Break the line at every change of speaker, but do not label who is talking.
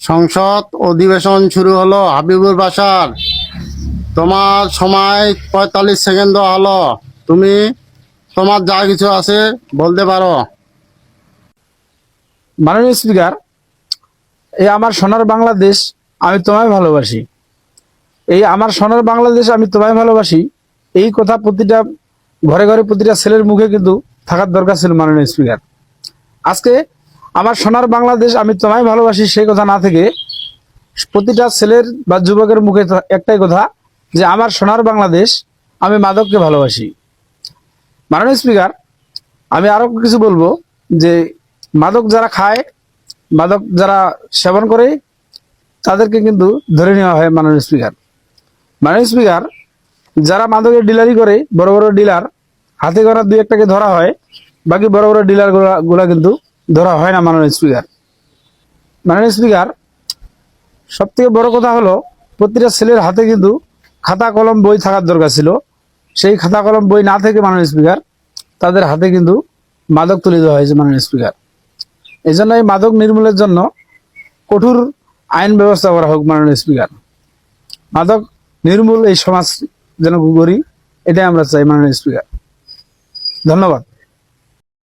সংসদ অধিবেশন শুরু হলো। হাবিবুর বাশার, তোমার সময় 45 সেকেন্ড হলো। তুমি তোমার যা কিছু আছে বলতে পারো।
মাননীয় স্পিকার, এই আমার সোনার বাংলাদেশ আমি তোমায় ভালোবাসি। এই আমার সোনার বাংলাদেশ আমি তোমায় ভালোবাসি, এই কথা প্রতিটা ঘরে ঘরে প্রতিটা ছেলের মুখে কিন্তু থাকার দরকার ছিল মাননীয় স্পিকার। আজকে আমার সোনার বাংলাদেশ আমি তোমায় ভালোবাসি সেই কথা না থেকে প্রতিটা ছেলের বা যুবকের মুখে একটাই কথা, যে আমার সোনার বাংলাদেশ আমি মাদককে ভালোবাসি। মাননীয় স্পিকার, আমি আরো কিছু বলবো, যে মাদক যারা খায়, মাদক যারা সেবন করে, তাদেরকে কিন্তু ধরে নেওয়া হয় মাননীয় স্পিকার। মাননীয় স্পিকার, যারা মাদকের ডিলারি করে, বড় বড় ডিলার, হাতে গোনা দুই একটাকে ধরা হয়, বাকি বড় বড় ডিলার গুলা কিন্তু ধরা হয় না মাননীয় স্পিকার। মাননীয় স্পিকার, সব থেকে বড় কথা হলো প্রতিটা ছেলের হাতে কিন্তু খাতা কলম বই থাকার দরকার ছিল। সেই খাতা কলম বই না থেকে মাননীয় স্পিকার তাদের হাতে কিন্তু মাদক তুলে দেওয়া হয়েছে মাননীয় স্পিকার। এই জন্য এই মাদক নির্মূলের জন্য কঠোর আইন ব্যবস্থা করা হোক মাননীয় স্পিকার। মাদক নির্মূল এই সমাজ যেন করি, এটাই আমরা চাই মাননীয় স্পিকার। ধন্যবাদ।